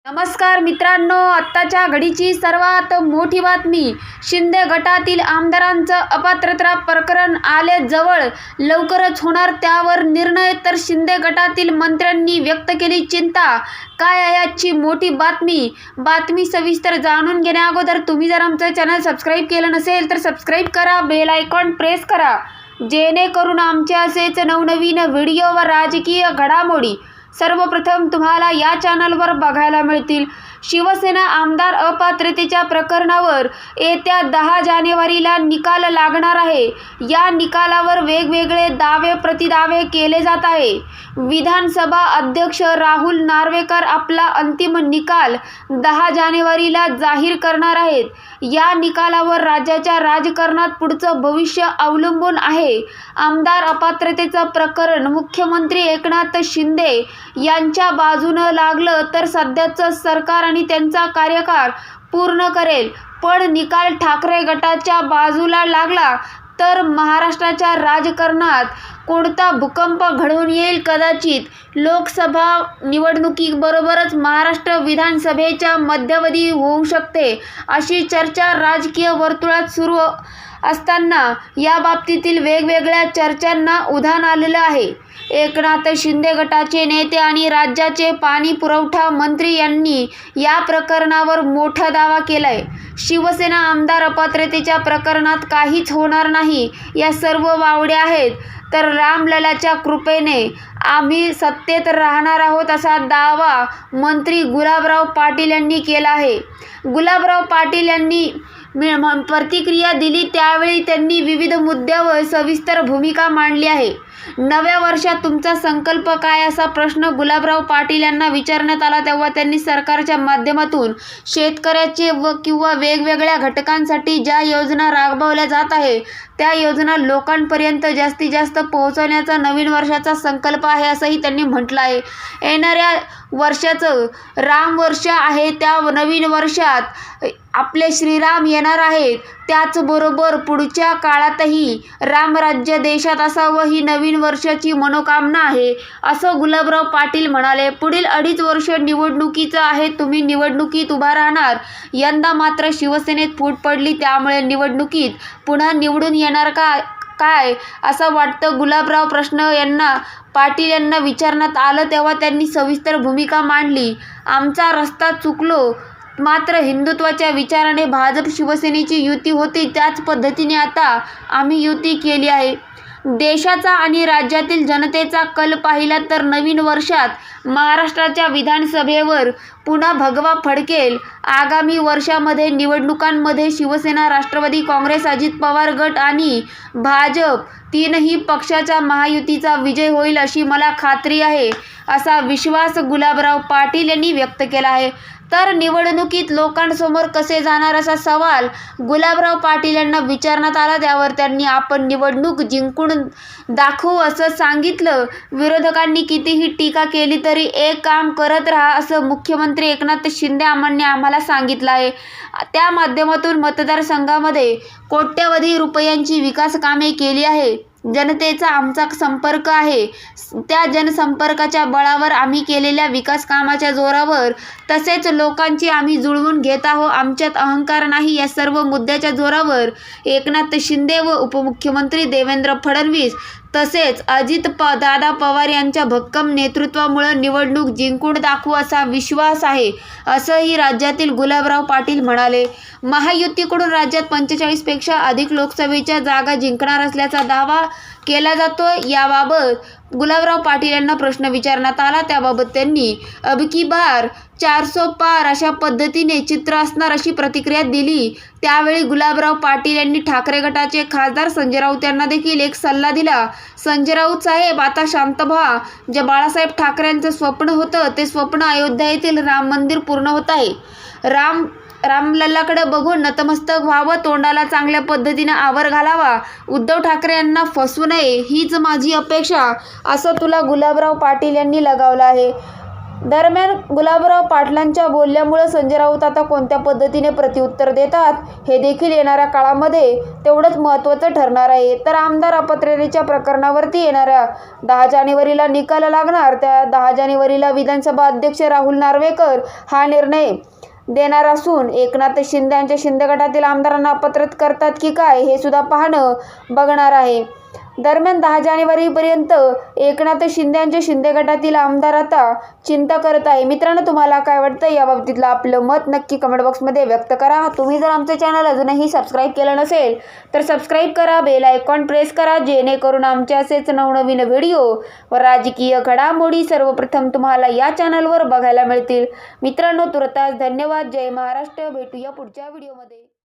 नमस्कार मित्रांनो, आत्ताच्या घडीची सर्वात मोठी बातमी. शिंदे गटातील आमदारांचं अपात्रता प्रकरण आले जवळ, लवकरच होणार त्यावर निर्णय. तर शिंदे गटातील मंत्र्यांनी व्यक्त केली चिंता. काय आहे आजची मोठी बातमी सविस्तर जाणून घेण्याअगोदर तुम्ही जर आमचं चॅनल सबस्क्राईब केलं नसेल तर सबस्क्राईब करा, बेल आयकॉन प्रेस करा, जेणेकरून आमचे असेच नवनवीन व्हिडिओ व राजकीय घडामोडी सर्वप्रथम तुम्हाला या चॅनलवर बघायला मिळतील. शिवसेना आमदार अपात्रतेच्या प्रकरणावर येत्या 10 जानेवारीला निकाल लागणार आहे. या निकालावर वेगवेगळे दावे प्रतिदावे केले जात आहे. विधानसभा अध्यक्ष राहुल नार्वेकर आपला अंतिम निकाल 10 जानेवारीला जाहीर करणार आहेत. या निकालावर राज्याच्या राजकारणात पुढचं भविष्य अवलंबून आहे. आमदार अपात्रतेचं प्रकरण मुख्यमंत्री एकनाथ शिंदे यांच्या बाजूनं लागलं तर सध्याचं सरकार आणि त्यांचा कार्यकाळ पूर्ण करेल, पण निकाल ठाकरे गटाच्या बाजूला लागला तर महाराष्ट्राच्या राजकारणात कोणता भूकंप घडून येईल. कदाचित लोकसभा निवडणुकीबरोबरच महाराष्ट्र विधानसभेच्या मध्यावधी होऊ शकते, अशी चर्चा राजकीय वर्तुळात सुरू असताना या बाबतीतील वेगवेगळ्या चर्चांना उधाण आलेलं आहे. एकनाथ शिंदे गटाचे नेते आणि राज्याचे पाणी पुरवठा मंत्री यांनी या प्रकरणावर मोठा दावा केलाय. शिवसेना आमदार अपात्रतेच्या प्रकरणात काहीच होणार नाही, या सर्व वावड्या आहेत, तर रामललाच्या कृपेने आम्ही सत्तेत राहणार आहोत, असा दावा मंत्री गुलाबराव पाटील यांनी केला आहे. गुलाबराव पाटील यांनी प्रतिक्रिया दिली त्यावेळी त्यांनी विविध मुद्द्यावर सविस्तर भूमिका मांडली आहे. नव्या वर्षात तुमचा संकल्प काय, असा प्रश्न गुलाबराव पाटील यांना विचारण्यात आला तेव्हा त्यांनी सरकारच्या माध्यमातून शेतकऱ्याचे किंवा वेगवेगळ्या घटकांसाठी ज्या योजना राबवल्या जात आहे त्या योजना लोकांपर्यंत जास्तीत जास्त पोहोचवण्याचा नवीन वर्षाचा संकल्प आहे, असंही त्यांनी म्हटलं आहे. येणाऱ्या वर्षाचं राम वर्ष आहे, त्या नवीन वर्षात आपले श्रीराम येणार आहेत. त्याचबरोबर पुढच्या काळातही रामराज्य देशात असावं ही नवीन वर्षाची मनोकामना आहे, असं गुलाबराव पाटील म्हणाले. पुढील 2.5 वर्ष निवडणुकीचं आहे, तुम्ही निवडणुकीत उभा राहणार. यंदा मात्र शिवसेनेत फूट पडली, त्यामुळे निवडणुकीत पुन्हा निवडून येणार काय असं वाटतं. गुलाबराव प्रश्न यांना पाटील यांना विचारण्यात आलं तेव्हा त्यांनी सविस्तर भूमिका मांडली. आमचा रस्ता चुकलो, मात्र हिंदुत्वाच्या विचाराने भाजप शिवसेनेची युती होती, त्याच पद्धतीने आता आम्ही युती केली आहे. देशाचा आणि राज्यातील जनतेचा कल पाहिला तर नवीन वर्षात महाराष्ट्राच्या विधानसभेवर पुन्हा भगवा फडकेल. आगामी वर्षामध्ये निवडणुकांमध्ये शिवसेना, राष्ट्रवादी काँग्रेस, अजित पवार गट आणि भाजप तीनही पक्षाच्या महायुतीचा विजय होईल, अशी मला खात्री आहे, असा विश्वास गुलाबराव पाटील यांनी व्यक्त केला आहे. तर निवडणुकीत लोकांसमोर कसे जाणार, असा सवाल गुलाबराव पाटील यांना विचारण्यात आला. त्यावर त्यांनी आपण निवडणूक जिंकून दाखवू असं सांगितलं. विरोधकांनी कितीही टीका केली तरी एक काम करत राहा, असं मुख्यमंत्री एकनाथ शिंदे यांनी आम्हाला सांगितलं आहे. त्या माध्यमातून मतदारसंघामध्ये कोट्यवधी रुपयांची विकास कामे केली आहे. जनतेचा आमचा संपर्क आहे, त्या जनसंपर्काच्या बळावर आम्ही केलेल्या विकास कामाच्या जोरावर तसेच लोकांची आम्ही जुळवून घेत आहोत. आमच्यात अहंकार नाही, या सर्व मुद्द्याच्या जोरावर एकनाथ शिंदे व उपमुख्यमंत्री देवेंद्र फडणवीस तसेच दादा पवार यांच्या भक्कम नेतृत्वामुळे निवडणूक जिंकून दाखवू असा विश्वास आहे, असंही राज्यातील गुलाबराव पाटील म्हणाले. महायुतीकडून राज्यात 45 पेक्षा अधिक लोकसभेच्या जागा जिंकणार असल्याचा दावा केला जातो. याबाबत गुलाबराव पाटील यांना प्रश्न विचारण्यात आला, त्याबाबत त्यांनी अबकी बार 400 पार अशा पद्धतीने चित्र असणार अशी प्रतिक्रिया दिली. त्यावेळी गुलाबराव पाटील यांनी ठाकरे गटाचे खासदार संजय राऊत यांना देखील एक सल्ला दिला. संजय राऊत साहेब, आता शांत व्हा. जे बाळासाहेब ठाकरेंचं स्वप्न होतं ते स्वप्न अयोध्या येथील राम मंदिर पूर्ण होत आहे. रामलल्लाकडे बघून नतमस्तक व्हावं, तोंडाला चांगल्या पद्धतीने आवर घालावा, उद्धव ठाकरे यांना फसवू नये हीच माझी अपेक्षा, असं तुला गुलाबराव पाटील यांनी लगावलं आहे. दरम्यान गुलाबराव पाटलांच्या बोलल्यामुळे संजय राऊत आता कोणत्या पद्धतीने प्रत्युत्तर देतात हे देखील येणाऱ्या काळामध्ये तेवढंच महत्त्वाचं ठरणार आहे. तर आमदार अपात्रतेच्या प्रकरणावरती येणाऱ्या 10 जानेवारीला निकाल लागणार. त्या 10 जानेवारीला विधानसभा अध्यक्ष राहुल नार्वेकर हा निर्णय देणार असून एकनाथ शिंदे यांच्या शिंदे गटातील आमदारांना अपात्र करतात की काय हे सुद्धा पाहणं बघणार आहे. दरम्यान 10 जानेवारीपर्यंत एकनाथ शिंदे यांच्या शिंदे गटातील आमदार आता चिंता करत आहे. मित्रांनो, तुम्हाला काय वाटतं याबाबतीतलं आपलं मत नक्की कमेंट बॉक्समध्ये व्यक्त करा. तुम्ही जर आमचं चॅनल अजूनही सबस्क्राईब केलं नसेल तर सबस्क्राईब करा, बेल आयकॉन प्रेस करा, जेणेकरून आमचे असेच नवनवीन व्हिडिओ व राजकीय घडामोडी सर्वप्रथम तुम्हाला या चॅनलवर बघायला मिळतील. मित्रांनो, तुर्तास धन्यवाद. जय महाराष्ट्र. भेटूया पुढच्या व्हिडिओमध्ये.